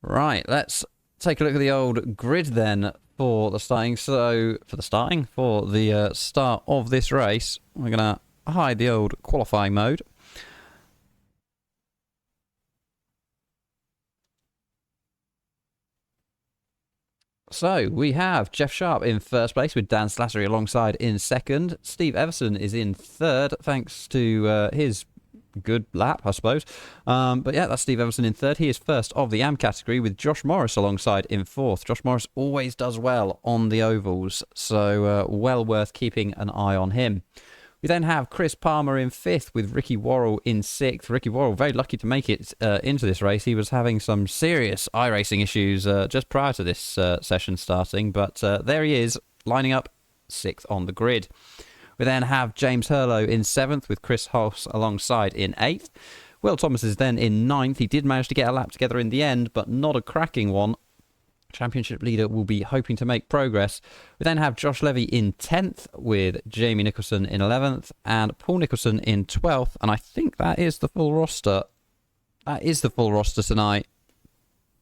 Right, let's take a look at the old grid then for the starting. So, for the start of this race, we're going to hide the old qualifying mode. So, we have Jeff Sharp in first place with Dan Slattery alongside in second. Steve Everson is in third, thanks to his good lap, I suppose. But yeah, that's Steve Everson in third. He is first of the AM category with Josh Morris alongside in fourth. Josh Morris always does well on the ovals, so well worth keeping an eye on him. We then have Chris Palmer in fifth with Ricky Worrell in sixth. Ricky Worrell, very lucky to make it into this race. He was having some serious iRacing issues just prior to this session starting, but there he is, lining up sixth on the grid. We then have James Hurlow in seventh with Chris Hoss alongside in eighth. Will Thomas is then in ninth. He did manage to get a lap together in the end, but not a cracking one. Championship leader will be hoping to make progress. We then have Josh Levy in 10th with Jamie Nicholson in 11th and Paul Nicholson in 12th. And I think that is the full roster. That is the full roster tonight.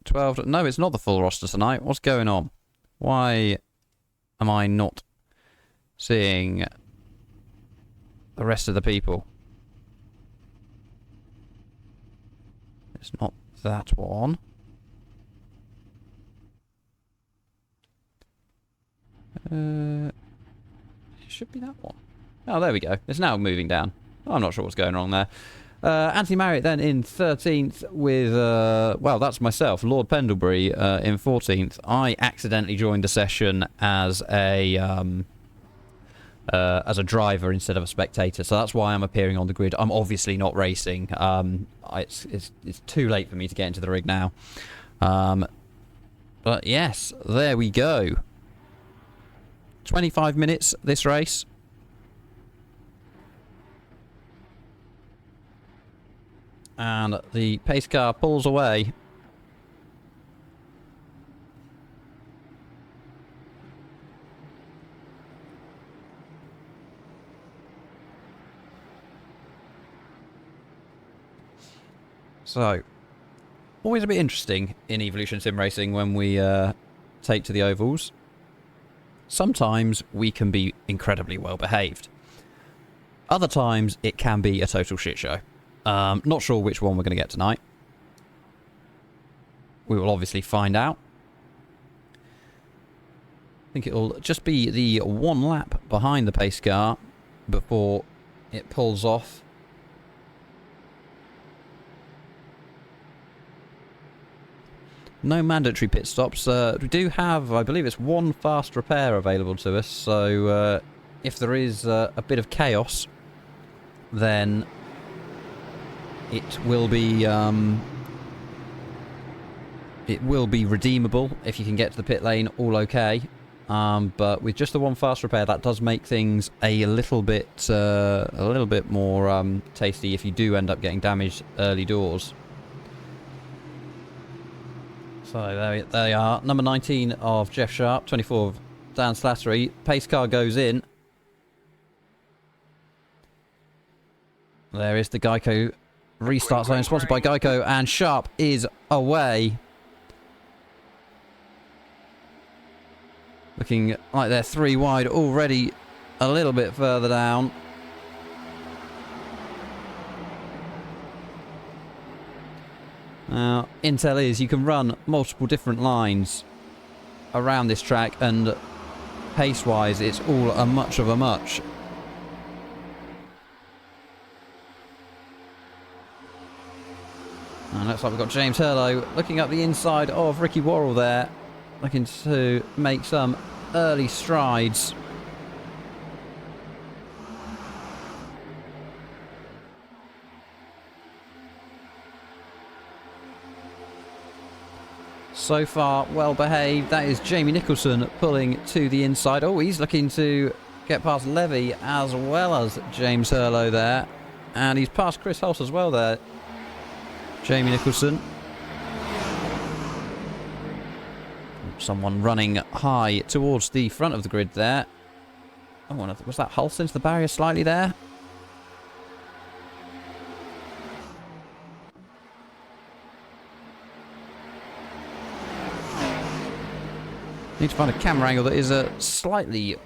12. No, it's not the full roster tonight. What's going on? Why am I not seeing the rest of the people? It's not that one. It should be that one. Oh, there we go. It's now moving down. I'm not sure what's going wrong there. Anthony Marriott then in 13th with, well, that's myself, Lord Pendlebury in 14th. I accidentally joined the session as a driver instead of a spectator, so that's why I'm appearing on the grid. I'm obviously not racing. It's too late for me to get into the rig now. But yes, there we go. 25 minutes this race. And the pace car pulls away. So, always a bit interesting in Evolution Sim Racing when we take to the ovals. Sometimes we can be incredibly well behaved. Other times it can be a total shit show. Not sure which one we're going to get tonight. We will obviously find out. I think it'll just be the one lap behind the pace car before it pulls off. No mandatory pit stops. We do have, I believe it's one fast repair available to us, so if there is a bit of chaos, then it will be redeemable if you can get to the pit lane all okay. But with just the one fast repair, that does make things a little bit more tasty if you do end up getting damaged early doors. So there they are. Number 19 of Jeff Sharp, 24 of Dan Slattery. Pace car goes in. There is the Geico restart zone, sponsored by Geico, and Sharp is away. Looking like they're three wide already, a little bit further down. Now, intel is you can run multiple different lines around this track, and pace-wise, it's all a much of a much. And looks like we've got James Hurlow looking up the inside of Ricky Worrell there, looking to make some early strides. So far, well behaved. That is Jamie Nicholson pulling to the inside. Oh, he's looking to get past Levy as well as James Hurlow there. And he's past Chris Hoss as well there. Jamie Nicholson. Someone running high towards the front of the grid there. Oh, was that Hulse into the barrier slightly there? Need to find a camera angle that is slightly...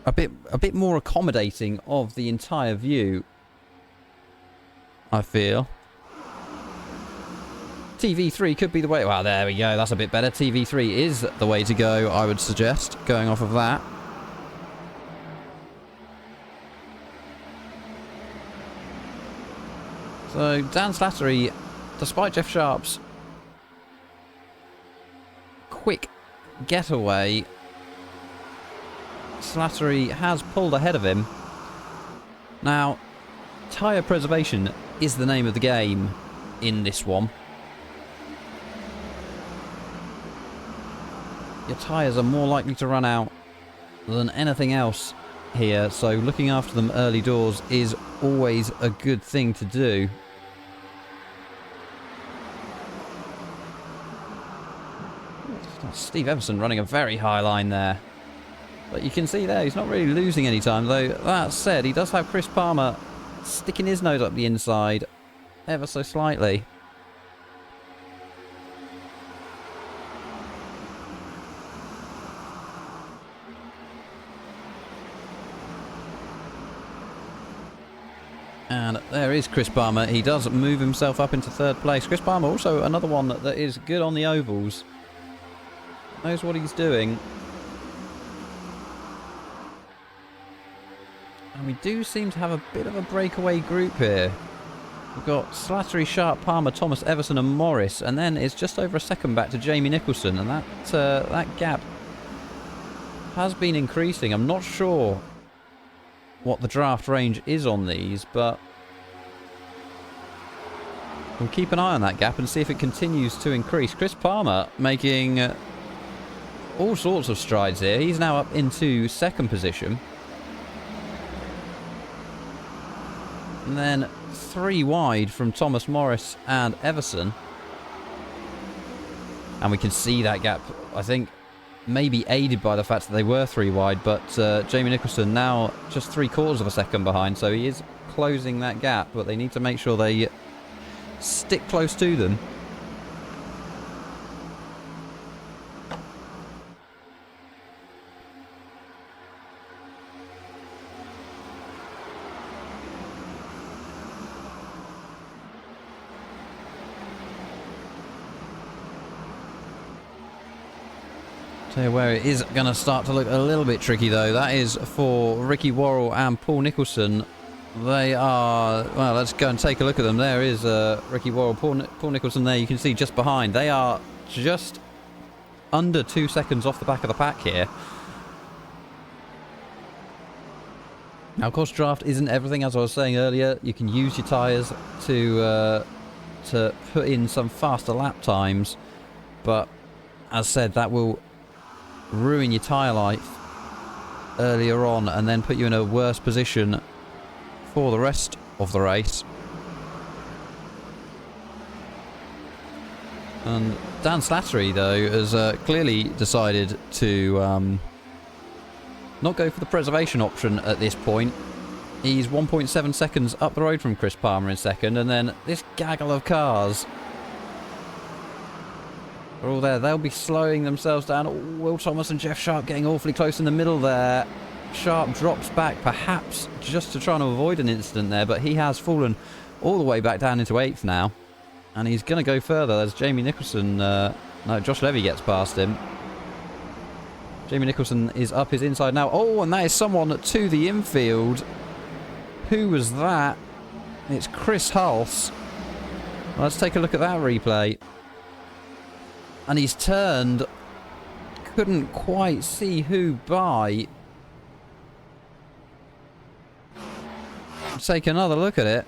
a bit more accommodating of the entire view, I feel. TV3 could be the way... Well, there we go. That's a bit better. TV3 is the way to go, I would suggest, going off of that. So, Dan Slattery, despite Jeff Sharp's quick getaway, Slattery has pulled ahead of him. Now, tyre preservation is the name of the game in this one. Your tyres are more likely to run out than anything else here, so looking after them early doors is always a good thing to do. Steve Everson running a very high line there. But you can see there, he's not really losing any time, though that said, he does have Chris Palmer sticking his nose up the inside ever so slightly. And there is Chris Palmer. He does move himself up into third place. Chris Palmer also another one that is good on the ovals. Knows what he's doing. And we do seem to have a bit of a breakaway group here. We've got Slattery, Sharp, Palmer, Thomas, Everson and Morris. And then it's just over a second back to Jamie Nicholson. And that gap has been increasing. I'm not sure what the draft range is on these, but we'll keep an eye on that gap and see if it continues to increase. Chris Palmer making all sorts of strides here. He's now up into second position. And then 3 wide from Thomas, Morris and Everson. And we can see that gap, I think, maybe aided by the fact that they were 3 wide, but Jamie Nicholson now just 3/4 of a second behind, so he is closing that gap, but they need to make sure they stick close to them. Tell you where it is going to start to look a little bit tricky, though. That is for Ricky Worrell and Paul Nicholson. They are... Well, let's go and take a look at them. There is Ricky Worrell, Paul Nicholson there. You can see just behind. They are just under 2 seconds off the back of the pack here. Now, of course, draft isn't everything, as I was saying earlier. You can use your tyres to put in some faster lap times. But, as said, that will ruin your tyre life earlier on and then put you in a worse position for the rest of the race. And Dan Slattery, though, has clearly decided to not go for the preservation option at this point. He's 1.7 seconds up the road from Chris Palmer in second, and then this gaggle of cars are all there. They'll be slowing themselves down. Oh, Will Thomas and Jeff Sharp getting awfully close in the middle there. Sharp drops back, perhaps just to try and avoid an incident there, but he has fallen all the way back down into 8th now. And he's going to go further as Jamie Nicholson... no, Josh Levy gets past him. Jamie Nicholson is up his inside now. Oh, and that is someone to the infield. Who was that? It's Chris Hulse. Let's take a look at that replay. And he's turned. Couldn't quite see who by. Take another look at it.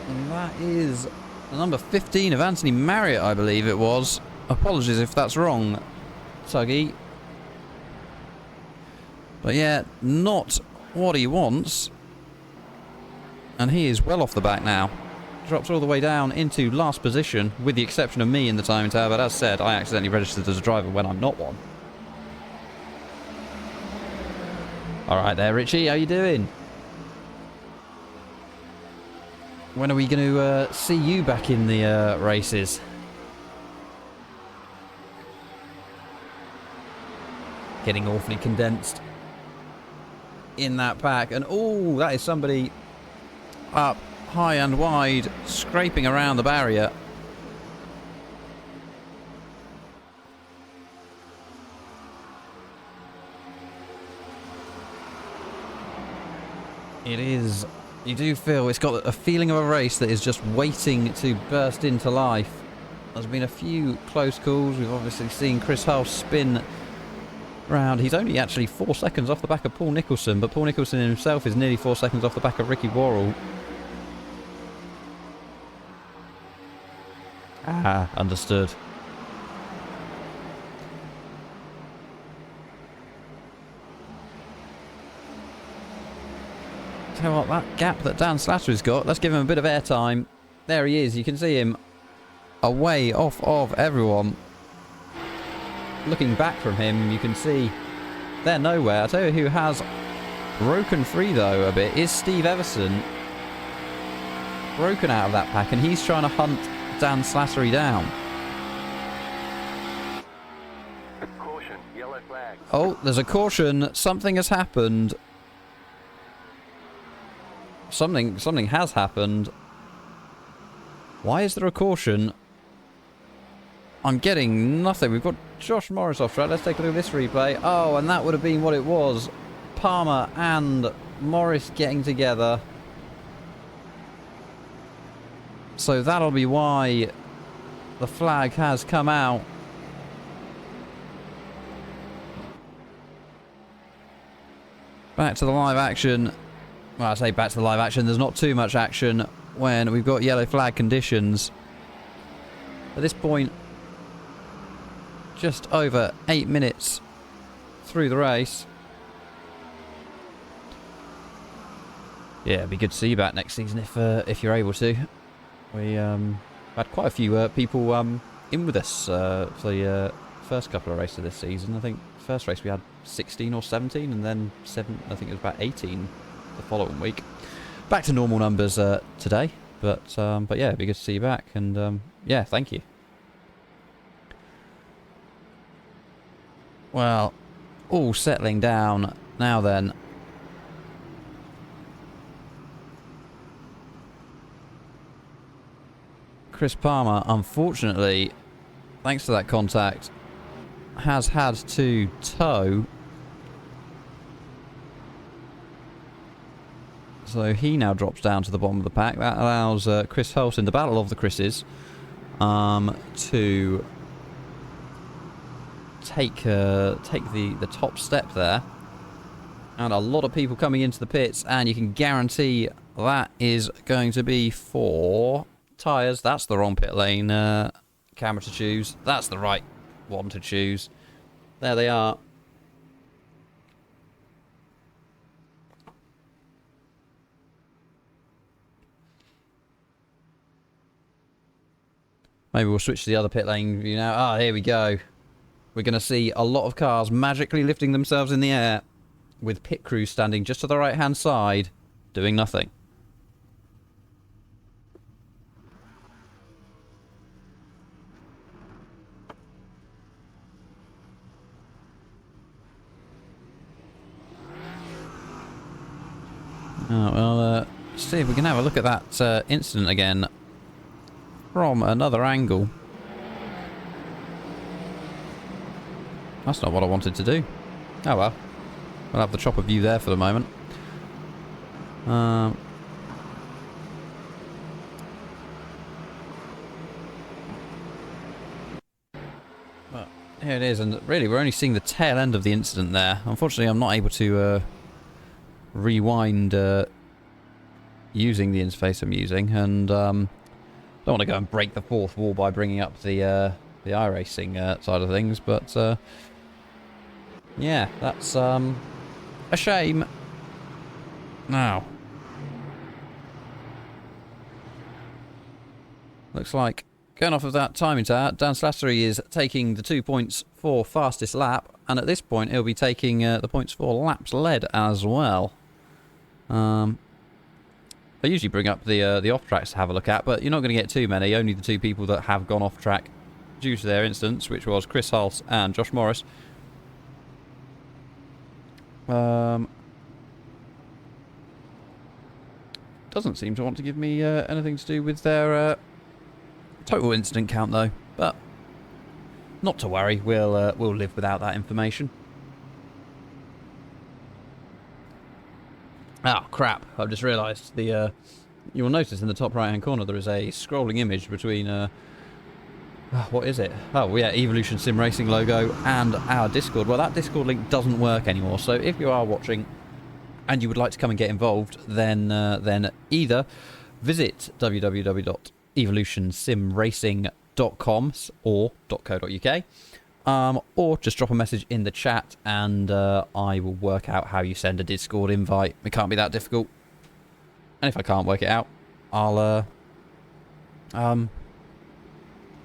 And that is number 15 of Anthony Marriott, I believe it was. Apologies if that's wrong, Tuggy. But yeah, not what he wants. And he is well off the back now. Drops all the way down into last position, with the exception of me in the timing tower. But as said, I accidentally registered as a driver when I'm not one. Alright there, Richie, how you doing? When are we going to see you back in the races? getting awfully condensed in that pack. And oh, that is somebody up high and wide, scraping around the barrier. It is, you do feel it's got a feeling of a race that is just waiting to burst into life. There's been a few close calls. We've obviously seen Chris Hull spin round. He's only actually 4 seconds off the back of Paul Nicholson, but Paul Nicholson himself is nearly 4 seconds off the back of Ricky Worrell. Ah, understood. Tell you what, that gap that Dan Slattery's got, let's give him a bit of airtime. There he is, you can see him away off of everyone. Looking back from him, you can see they're nowhere. I'll tell you who has broken free though a bit is Steve Everson. Broken out of that pack, and he's trying to hunt Dan Slattery down. Caution, yellow flag. Oh, there's a caution. Something has happened. Something has happened. Why is there a caution? I'm getting nothing. We've got Josh Morris off track. Let's take a look at this replay. Oh, and that would have been what it was. Palmer and Morris getting together. So that'll be why the flag has come out. Back to the live action. Well, I say back to the live action. There's not too much action when we've got yellow flag conditions. At this point, just over 8 minutes through the race. Yeah, it'd be good to see you back next season if you're able to. We had quite a few people in with us for the first couple of races this season. I think first race we had 16 or 17, and then I think it was about 18 the following week. Back to normal numbers today, but yeah, it'd be good to see you back, and yeah, thank you. Well, all settling down now then. Chris Palmer, unfortunately, thanks to that contact, has had to tow. So he now drops down to the bottom of the pack. That allows Chris Holt in the Battle of the Chris's to take the top step there. And a lot of people coming into the pits, and you can guarantee that is going to be for tyres. That's the wrong pit lane camera to choose. That's the right one to choose. There they are. Maybe we'll switch to the other pit lane view now. Ah, here we go. We're going to see a lot of cars magically lifting themselves in the air, with pit crews standing just to the right-hand side, doing nothing. Oh, well, see if we can have a look at that incident again from another angle. That's not what I wanted to do. Oh well. We'll have the chopper view there for the moment. Well, here it is, and really we're only seeing the tail end of the incident there. Unfortunately, I'm not able to rewind using the interface I'm using, and don't want to go and break the fourth wall by bringing up the iRacing side of things, but yeah, that's a shame. Now, looks like going off of that timing tower, Dan Slattery is taking the 2 points for fastest lap, and at this point he'll be taking the points for laps led as well. I usually bring up the off tracks to have a look at, but you're not going to get too many. Only the two people that have gone off track due to their instance, which was Chris Hulse and Josh Morris. Doesn't seem to want to give me anything to do with their total incident count though, but not to worry, we'll live without that information. Oh crap! I've just realised the. You'll notice in the top right-hand corner there is a scrolling image between. What is it? Oh yeah, Evolution Sim Racing logo and our Discord. Well, that Discord link doesn't work anymore. So if you are watching and you would like to come and get involved, then either visit www.evolutionsimracing.com or .co.uk. Or just drop a message in the chat and I will work out how you send a Discord invite. It can't be that difficult. And if I can't work it out, I'll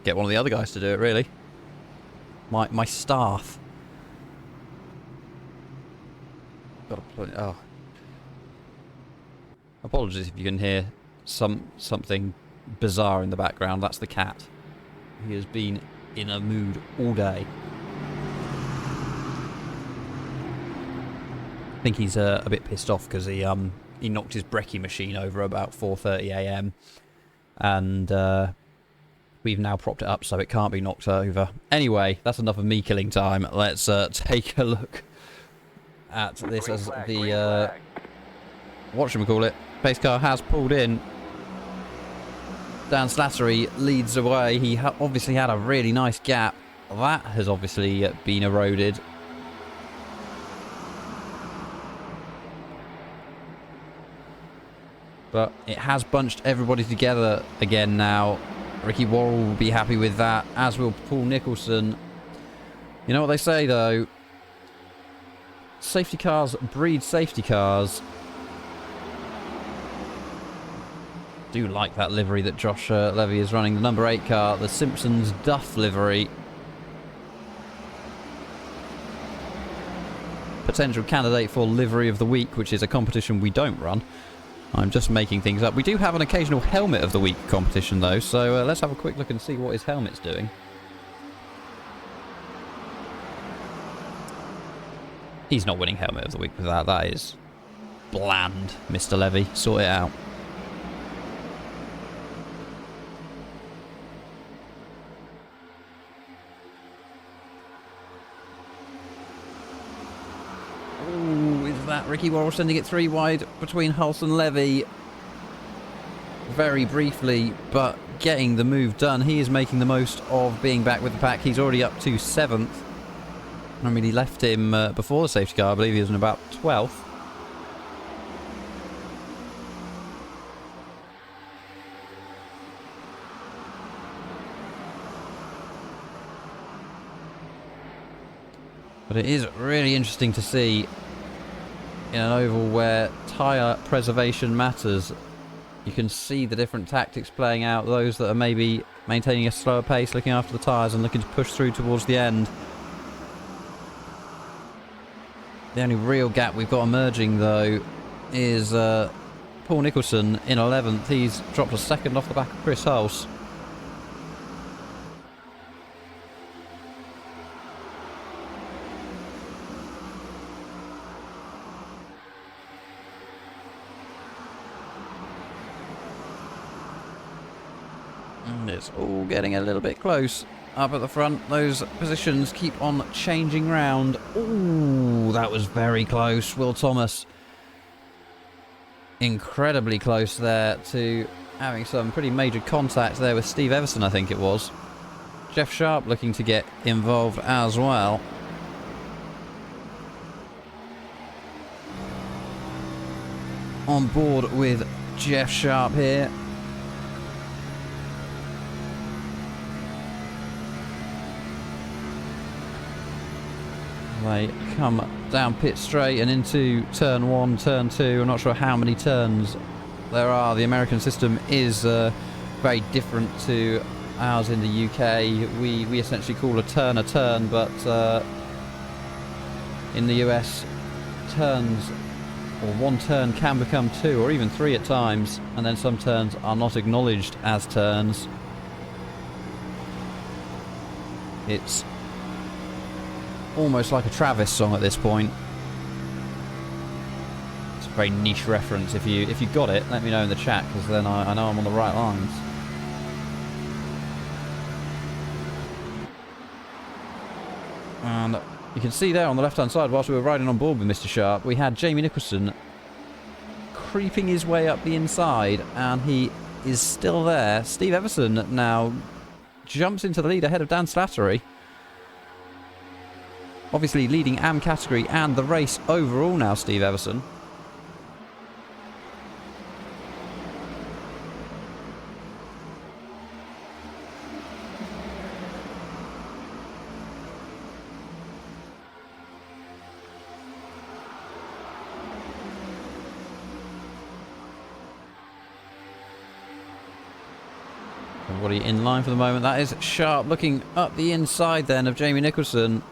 get one of the other guys to do it, really. My staff. Oh. Apologies if you can hear something bizarre in the background. That's the cat. He has been in a mood all day. I think he's a bit pissed off because he knocked his brekkie machine over about 4:30 a.m. and we've now propped it up so it can't be knocked over. Anyway, that's enough of me killing time. Let's take a look at this as the whatchamacallit. Pace car has pulled in. Dan Slattery leads away. He obviously had a really nice gap. That has obviously been eroded. But it has bunched everybody together again now. Ricky Worrell will be happy with that, as will Paul Nicholson. You know what they say, though? Safety cars breed safety cars. Do like that livery that Josh Levy is running. The number 8 car, the Simpsons Duff livery. Potential candidate for Livery of the Week, which is a competition we don't run. I'm just making things up. We do have an occasional Helmet of the Week competition, though, so let's have a quick look and see what his helmet's doing. He's not winning Helmet of the Week with that. That is bland, Mr. Levy. Sort it out. Ricky Worrell sending it 3 wide between Hulse and Levy. Very briefly, but getting the move done. He is making the most of being back with the pack. He's already up to 7th. I mean, he left him before the safety car. I believe he was in about 12th. But it is really interesting to see in an oval where tyre preservation matters. You can see the different tactics playing out. Those that are maybe maintaining a slower pace, looking after the tyres and looking to push through towards the end. The only real gap we've got emerging, though, is Paul Nicholson in 11th. He's dropped a second off the back of Chris Hulse. It's all getting a little bit close up at the front. Those positions keep on changing round. Ooh, that was very close. Will Thomas incredibly close there to having some pretty major contact there with Steve Everson, I think it was. Jeff Sharp looking to get involved as well. On board with Jeff Sharp here. They come down pit straight and into turn 1, turn 2. I'm not sure how many turns there are. The American system is very different to ours in the UK. We essentially call a turn, but in the US, turns or 1 turn can become 2 or even 3 at times, and then some turns are not acknowledged as turns. It's almost like a Travis song at this point. very niche reference. If you got it, let me know in the chat, because then I know I'm on the right lines. And you can see there on the left-hand side, whilst we were riding on board with Mr. Sharp, we had Jamie Nicholson creeping his way up the inside, and he is still there. Steve Everson now jumps into the lead ahead of Dan Slattery. Obviously leading AM category and the race overall now, Steve Everson. Everybody in line for the moment. That is Sharp looking up the inside then of Jamie Nicholson.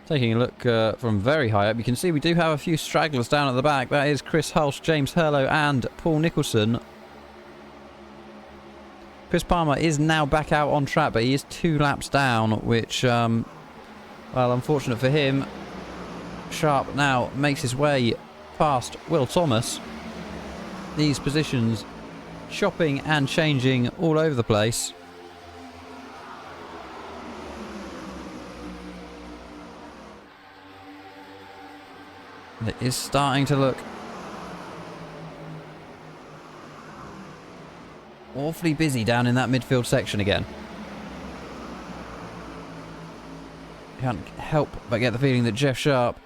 Taking a look from very high up, you can see we do have a few stragglers down at the back. That is Chris Hulse, James Hurlow and Paul Nicholson. Chris Palmer is now back out on track, but he is 2 laps down, which, well, unfortunate for him. Sharp now makes his way past Will Thomas. These positions chopping and changing all over the place. It is starting to look awfully busy down in that midfield section again. Can't help but get the feeling that Jeff Sharp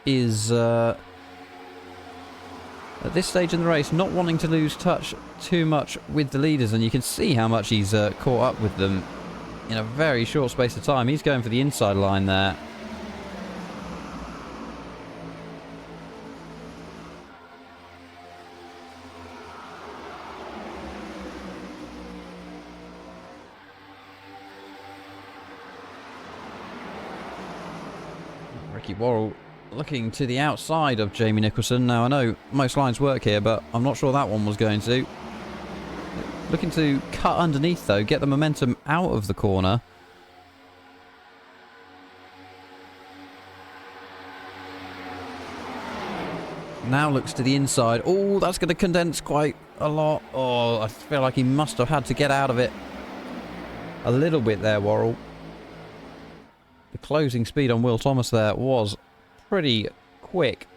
is at this stage in the race not wanting to lose touch too much with the leaders, and you can see how much he's caught up with them in a very short space of time. He's going for the inside line there. Ricky Worrell looking to the outside of Jamie Nicholson. Now, I know most lines work here, but I'm not sure that one was going to. Looking to cut underneath, though, get the momentum out of the corner. Now looks to the inside. Oh, that's going to condense quite a lot. Oh, I feel like he must have had to get out of it a little bit there, Worrell. The closing speed on Will Thomas there was pretty quick.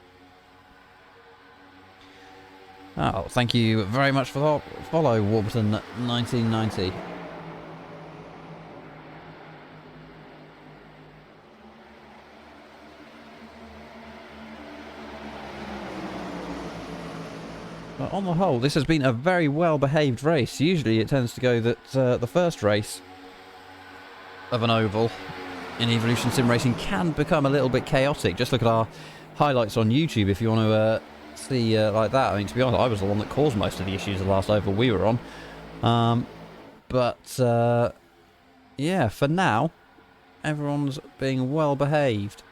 Oh, thank you very much for the follow, Warburton 1990. But on the whole, this has been a very well-behaved race. Usually it tends to go that the first race of an oval in Evolution Sim Racing can become a little bit chaotic. Just look at our highlights on YouTube if you want to see like that. I mean, to be honest, I was the one that caused most of the issues the last oval we were on. Yeah, for now, everyone's being well behaved.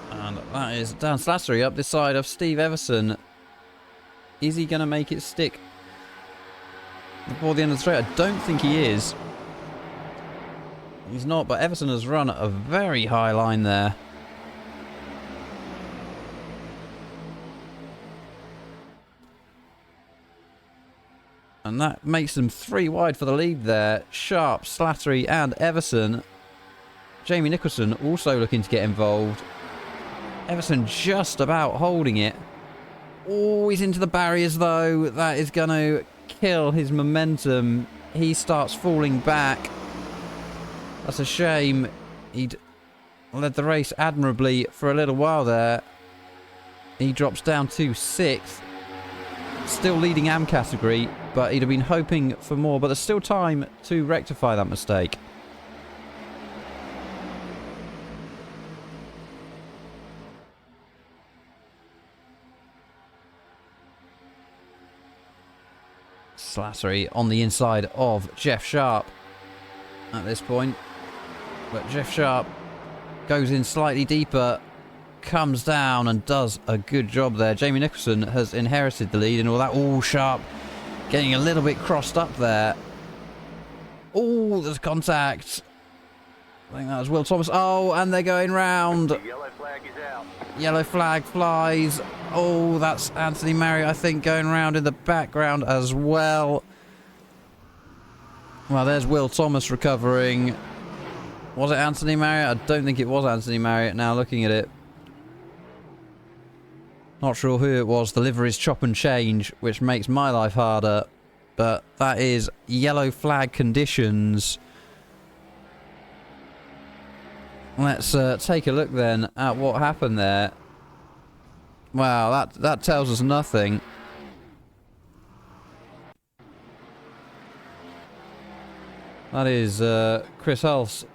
And that is Dan Slattery up this side of Steve Everson. Is he going to make it stick before the end of the straight? I don't think he is. He's not, but Everson has run a very high line there. And that makes them 3 wide for the lead there. Sharp, Slattery and Everson. Jamie Nicholson also looking to get involved. Everson just about holding it. Oh, he's into the barriers though. That is going to kill his momentum. He starts falling back. That's a shame. He'd led the race admirably for a little while there. He drops down to 6th. Still leading AM category, but he'd have been hoping for more. But there's still time to rectify that mistake. Slattery on the inside of Jeff Sharp at this point. But Jeff Sharp goes in slightly deeper comes down and does a good job there. Jamie Nicholson has inherited the lead and all that. All Sharp getting a little bit crossed up there. Oh, there's contact. I think that was Will Thomas. Oh, and they're going round. The yellow flag is out. Yellow flag flies. Oh, that's Anthony Marriott, I think, going round in the background as well. Well, there's Will Thomas recovering. Was it Anthony Marriott? I don't think it was Anthony Marriott now, looking at it. Not sure who it was. The livery's chop and change, which makes my life harder. But that is yellow flag conditions. Let's take a look then at what happened there. Wow, that tells us nothing. That is Chris Hulse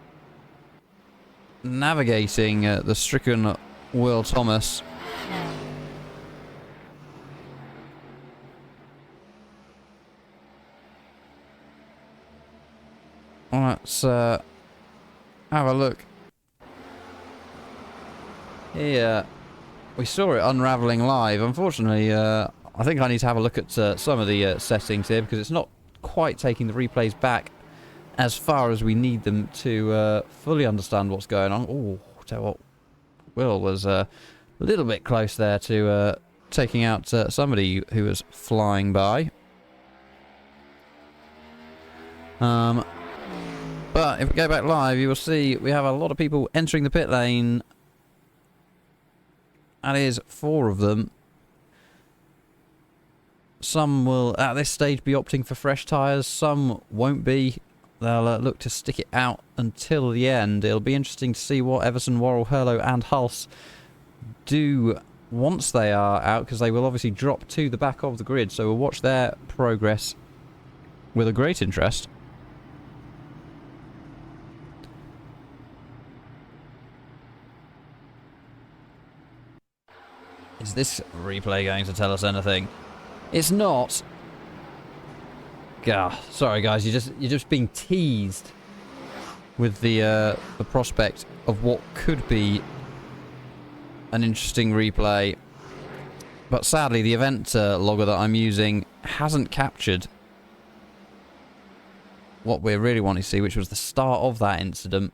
navigating the stricken Will Thomas. Let's have a look. Here, we saw it unravelling live. Unfortunately, I think I need to have a look at some of the settings here because it's not quite taking the replays back as far as we need them to fully understand what's going on. Oh, tell you what, Will was a little bit close there to taking out somebody who was flying by. But if we go back live, you will see we have a lot of people entering the pit lane. That is 4 of them. Some will, at this stage, be opting for fresh tyres. Some won't be. They'll look to stick it out until the end. It'll be interesting to see what Everson, Worrell, Hurlow and Hulse do once they are out, because they will obviously drop to the back of the grid. So we'll watch their progress with a great interest. Is this replay going to tell us anything? It's not. Gah, sorry guys, you're just being teased with the prospect of what could be an interesting replay. But sadly, the event logger that I'm using hasn't captured what we're really wanting to see, which was the start of that incident.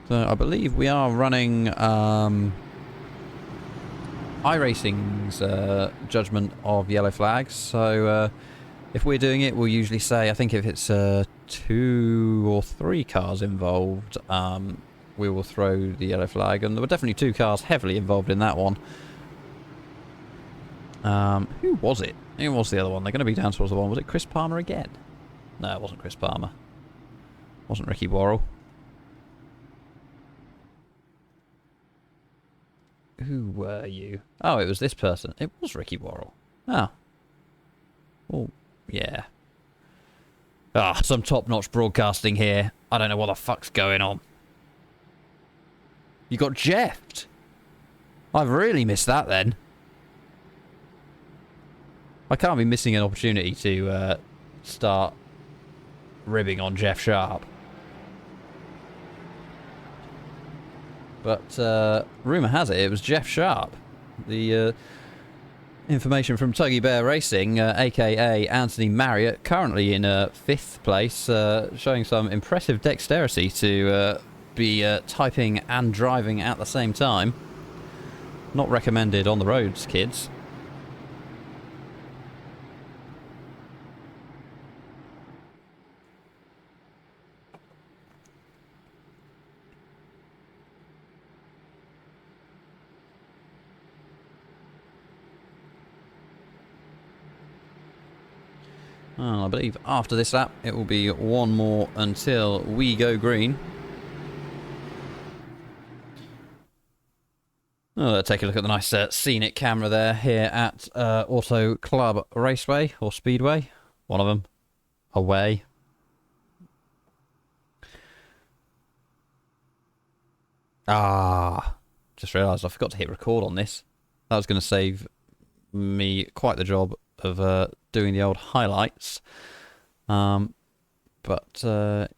So I believe we are running iRacing's judgment of yellow flags. So if we're doing it, we'll usually say, I think if it's 2 or 3 cars involved, we will throw the yellow flag. And there were definitely 2 cars heavily involved in that one. Who was it? Who was the other one? They're going to be down towards the one. Was it Chris Palmer again? No, it wasn't Chris Palmer. It wasn't Ricky Worrell. Who were you? Oh, it was this person. It was Ricky Worrell. Oh. Oh, yeah. Ah, some top-notch broadcasting here. I don't know what the fuck's going on. You got Jeffed. I've really missed that then. I can't be missing an opportunity to start ribbing on Jeff Sharp. But rumour has it was Jeff Sharp. The information from Tuggy Bear Racing, a.k.a. Anthony Marriott, currently in 5th place, showing some impressive dexterity to be typing and driving at the same time. Not recommended on the roads, kids. Well, I believe after this lap it will be one more until we go green. Oh, let's take a look at the nice scenic camera there here at Auto Club Raceway or Speedway. One of them. Away. Ah, just realised I forgot to hit record on this. That was going to save me quite the job of doing the old highlights. But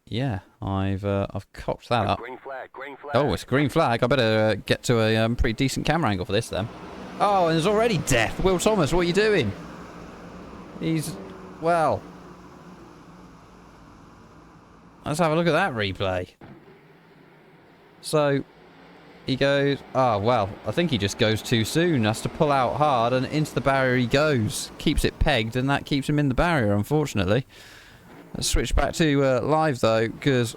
yeah, I've cocked that up. Green flag, green flag. Oh, it's a green flag. I better get to a pretty decent camera angle for this then. Oh, and there's already death. Will Thomas, what are you doing? He's... well... let's have a look at that replay. So, he goes... oh, well, I think he just goes too soon. Has to pull out hard, and into the barrier he goes. Keeps it pegged, and that keeps him in the barrier, unfortunately. Let's switch back to live, though, because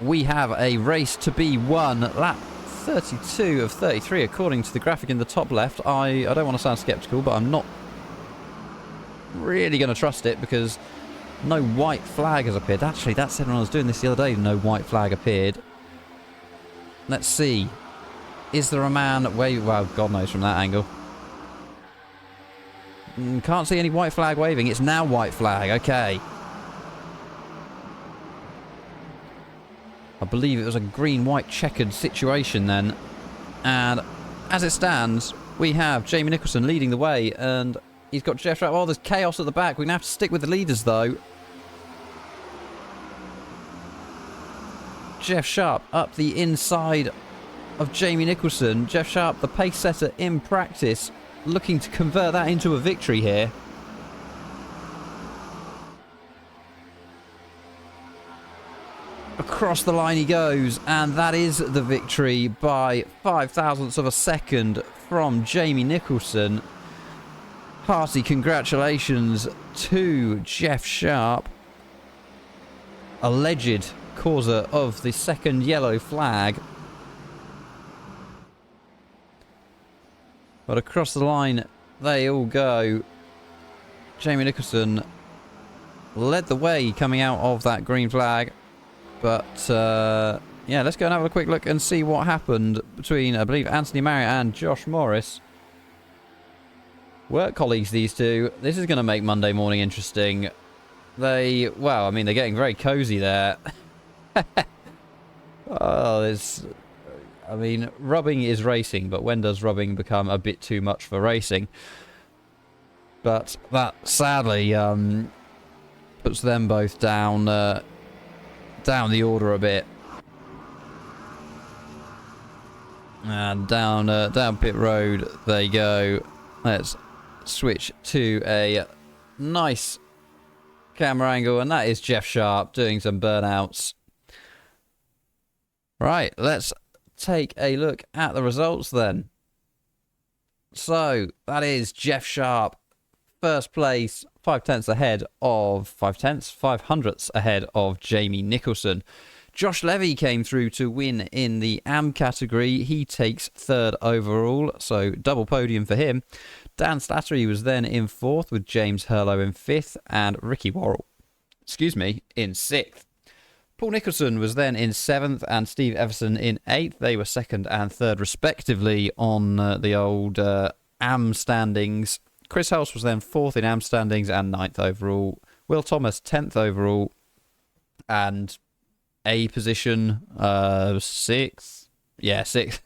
we have a race to be won. Lap 32 of 33, according to the graphic in the top left. I don't want to sound sceptical, but I'm not really going to trust it, because no white flag has appeared. Actually, that said when I was doing this the other day, no white flag appeared. Let's see. Is there a man... wait, well, God knows from that angle. Can't see any white flag waving. It's now white flag. Okay. I believe it was a green-white checkered situation then. And as it stands, we have Jamie Nicholson leading the way, and he's got Jeff Sharp. Oh, there's chaos at the back. We're going to have to stick with the leaders, though. Jeff Sharp up the inside of Jamie Nicholson. Jeff Sharp, the pace setter in practice, looking to convert that into a victory here. Across the line he goes, and that is the victory by 0.05 of a second from Jamie Nicholson. Hearty congratulations to Jeff Sharp, alleged causer of the second yellow flag. But across the line they all go. Jamie Nicholson led the way coming out of that green flag. But yeah, let's go and have a quick look and see what happened between, I believe, Anthony Marriott and Josh Morris. Work colleagues, these two. This is going to make Monday morning interesting. They, well, I mean, they're getting very cozy there. Oh, there's... I mean, rubbing is racing, but when does rubbing become a bit too much for racing? But that, sadly, puts them both down down the order a bit. And down pit road they go. Let's switch to a nice camera angle, and that is Jeff Sharp doing some burnouts. Right, let's take a look at the results then. So that is Jeff Sharp, first place, 5/10 ahead of 5/hundredths ahead of Jamie Nicholson. Josh Levy came through to win in the AM category. He takes third overall, so double podium for him. Dan Slattery was then in fourth, with James Hurlow in fifth and Ricky Worrell, in sixth. Paul Nicholson was then in seventh and Steve Everson in eighth. They were second and third respectively on the old AM standings. Chris Hulse was then fourth in AM standings and ninth overall. Will Thomas 10th overall and A position, sixth. Yeah, sixth.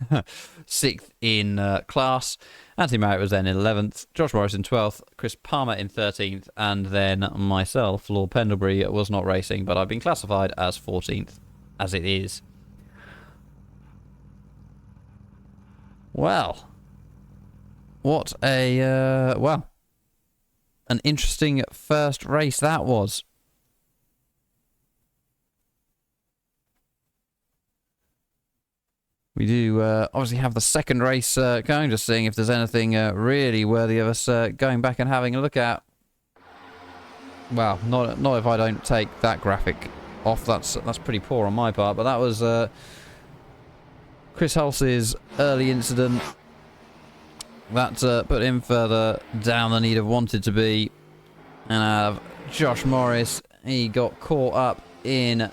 Sixth in class. Anthony Marriott was then in 11th. Josh Morris in 12th. Chris Palmer in 13th. And then myself, Lord Pendlebury, was not racing, but I've been classified as 14th, as it is. Well, what a, well, an interesting first race that was. We do obviously have the second race going, just seeing if there's anything really worthy of us going back and having a look at. Well, not if I don't take that graphic off. That's pretty poor on my part. But that was Chris Hulse's early incident. That put him further down than he'd have wanted to be. And Josh Morris, he got caught up in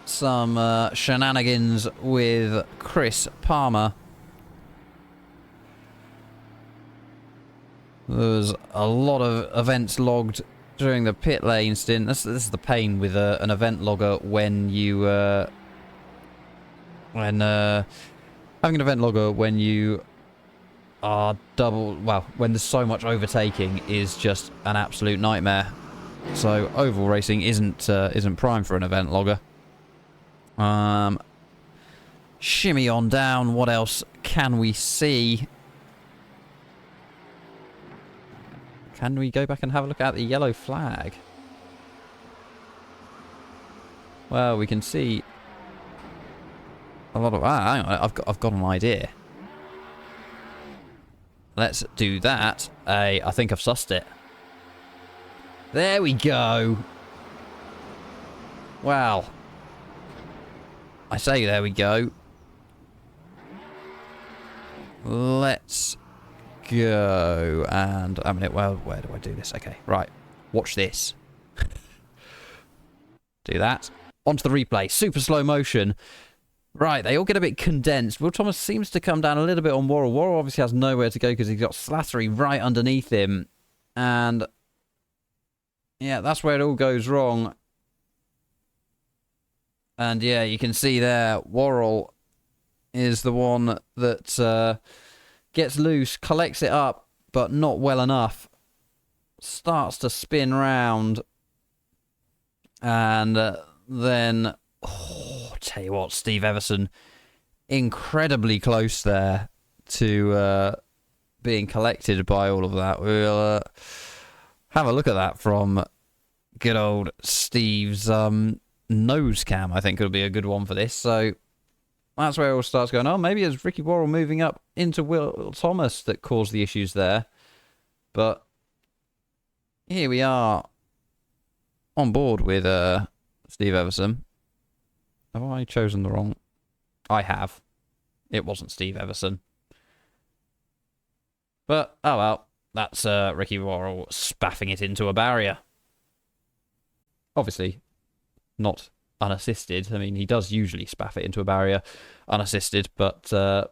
some shenanigans with Chris Palmer. There was a lot of events logged during the pit lane stint. This is the pain with an event logger when you having an event logger when you when there's so much overtaking, is just an absolute nightmare. So oval racing isn't prime for an event logger. Shimmy on down. What else can we see? Can we go back and have a look at the yellow flag? Well, we can see a lot of... hang on, I've got an idea. Let's do that. I think I've sussed it. There we go. Well, I say there we go. Let's go and well, where do I do this? Okay, right. Watch this. Do that. Onto the replay. Super slow motion. Right, they all get a bit condensed. Will Thomas seems to come down a little bit on Worrell. Worrell obviously has nowhere to go because he's got Slattery right underneath him. And yeah, that's where it all goes wrong. And yeah, you can see there, Worrell is the one that gets loose, collects it up, but not well enough. Starts to spin round. And then, tell you what, Steve Everson, incredibly close there to being collected by all of that. We'll have a look at that from good old Steve's nose cam. I think it'll be a good one for this. So that's where it all starts going, maybe it's Ricky Worrell moving up into Will Thomas that caused the issues there. But here we are on board with Steve Everson. Have I chosen the wrong... I have. It wasn't Steve Everson. But, oh well. That's Ricky Worrell spaffing it into a barrier. Obviously, not unassisted. I mean, he does usually spaff it into a barrier unassisted, but yeah.